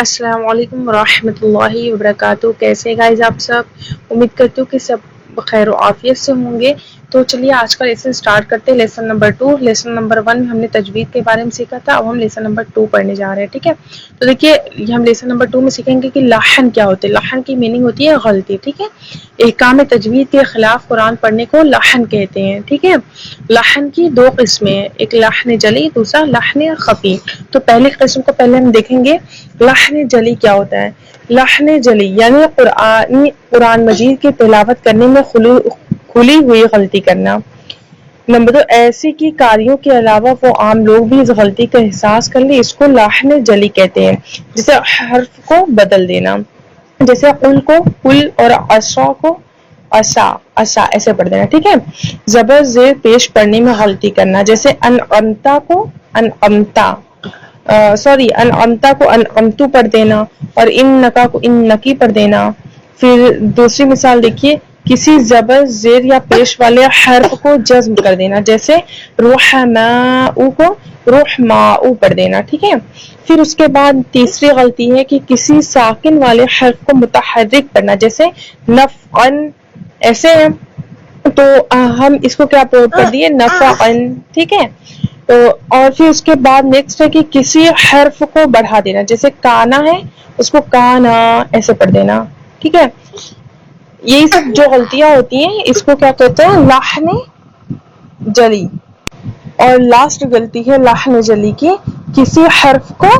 السلام علیکم ورحمۃ اللہ وبرکاتہ. کیسے گائز آپ سب؟ امید کرتی ہوں کہ سب بخیر و عافیت سے ہوں گے. تو چلیے آج کا لیسن سٹارٹ کرتے ہیں. Lesson number 2. لیسن نمبر 1 میں ہم نے تجوید کے بارے میں سیکھا تھا. اب ہم لیسن نمبر 2 پڑھنے جا رہے ہیں. ٹھیک ہے، تو دیکھیے ہم لیسن نمبر 2 میں سیکھیں گے کہ لحن کیا ہوتے ہیں. لحن کی میننگ ہوتی ہے غلطی. ٹھیک ہے، احکام تجوید کے خلاف قرآن پڑھنے کو لحن کہتے ہیں. ٹھیک ہے، لحن کی دو قسمیں ہیں، ایک لحن جلی، دوسرا لحن خفی. تو پہلی قسم کو پہلے ہم دیکھیں گے. لحن جلی کیا ہوتا ہے؟ لحن جلی یعنی قرآن مجید کی تلاوت کرنے میں کھلی ہوئی غلطی کرنا. نمبر 2، ایسی کی کاریوں کے علاوہ وہ عام لوگ بھی اس غلطی کا احساس کر لیں، اس کو لحن جلی کہتے ہیں. جیسے حرف کو بدل دینا، جیسے قل کو قل اور عصا کو عصا عصا ایسے پڑھ دینا. ٹھیک ہے، زبر زیر پیش پڑھنے میں غلطی کرنا، جیسے انعمتا کو انعمتا انعمتا کو انعمتو پڑھ دینا، اور انکا کو انکی پڑھ دینا. پھر دوسری مثال دیکھیے، کسی زبر زیر یا پیش والے حرف کو جزم کر دینا، جیسے رحماء کو رحماء پڑھ دینا. ٹھیک ہے، پھر اس کے بعد تیسری غلطی ہے کہ کسی ساکن والے حرف کو متحرک پڑھنا، جیسے نفعن ایسے ہے، تو ہم اس کو کیا پڑھ دیے نفعن. ٹھیک ہے، تو اور پھر اس کے بعد نیکسٹ ہے کہ کسی حرف کو بڑھا دینا، جیسے کانا ہے اس کو کانا ایسے پڑھ دینا. ٹھیک ہے، یہی سب جو غلطیاں ہوتی ہیں اس کو کیا کہتے ہیں لحن جلی. اور لاسٹ غلطی ہے لحن جلی کی کسی حرف کو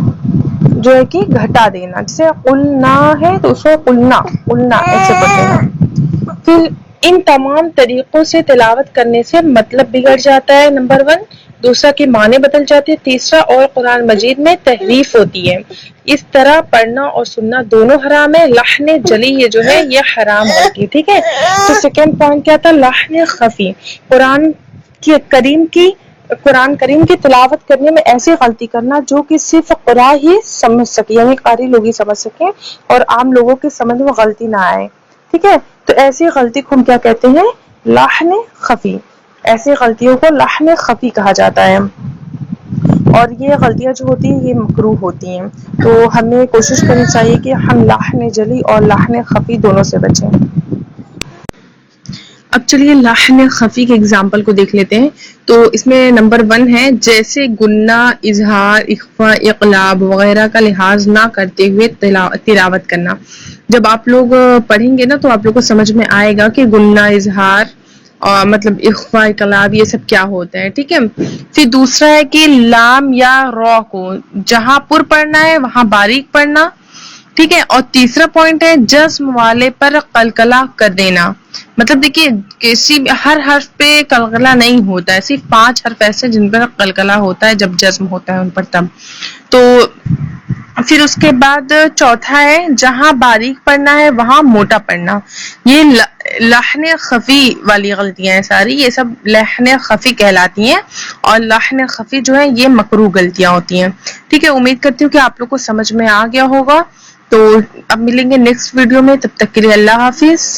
جو ہے کہ گھٹا دینا، جیسے قلنا ہے تو اس کو قلنا قلنا ایسے پڑھ دینا. پھر ان تمام طریقوں سے تلاوت کرنے سے مطلب بگڑ جاتا ہے نمبر 1، دوسرا کے معنی بدل جاتے ہیں، تیسرا اور قرآن مجید میں تحریف ہوتی ہے. اس طرح پڑھنا اور سننا دونوں حرام ہے. لحن جلی یہ جو ہے یہ حرام ہوتی ہے. ٹھیک ہے، تو سیکنڈ پوائنٹ کیا تھا؟ لحن خفی. قرآن کریم کی تلاوت کرنے میں ایسی غلطی کرنا جو کہ صرف قرآن ہی سمجھ سکے، یعنی قاری لوگ ہی سمجھ سکیں اور عام لوگوں کے سمجھ میں غلطی نہ آئے. ٹھیک ہے، تو ایسی غلطی کو ہم کیا کہتے ہیں؟ لحن خفی. ایسی غلطیوں کو لحن خفی کہا جاتا ہے، اور یہ غلطیاں جو ہوتی ہیں یہ مکروہ ہوتی ہیں. تو ہمیں کوشش کرنی چاہیے کہ ہم لحن جلی اور لحن خفی دونوں سے بچیں. اب چلیے لحن خفی کے اگزامپل کو دیکھ لیتے ہیں. تو اس میں نمبر 1 ہے، جیسے گنہ، اظہار، اخفاء، اقلاب وغیرہ کا لحاظ نہ کرتے ہوئے تلاوت کرنا. جب آپ لوگ پڑھیں گے نا تو آپ لوگ کو سمجھ میں آئے گا کہ گنہ، اظہار اور مطلب اخفاء، اقلاب یہ سب کیا ہوتا ہے. ٹھیک ہے، پھر دوسرا ہے کہ لام یا را کو جہاں پر پڑھنا ہے وہاں باریک پڑھنا. ٹھیک ہے، اور تیسرا پوائنٹ ہے جزم والے پر قلقلہ کر دینا. مطلب دیکھیے کسی ہر حرف پہ قلقلہ نہیں ہوتا ہے، صرف 5 حرف ایسے جن پر قلقلہ ہوتا ہے جب جزم ہوتا ہے ان پر تب. تو پھر اس کے بعد چوتھا ہے جہاں باریک پڑھنا ہے وہاں موٹا پڑھنا. یہ لحن خفی والی غلطیاں ہیں ساری، یہ سب لحن خفی کہلاتی ہیں، اور لحن خفی جو ہے یہ مکروہ غلطیاں ہوتی ہیں. ٹھیک ہے، امید کرتی ہوں کہ آپ لوگ کو سمجھ میں آ گیا ہوگا. تو اب ملیں گے نیکسٹ ویڈیو میں، تب تک کے لیے اللہ حافظ.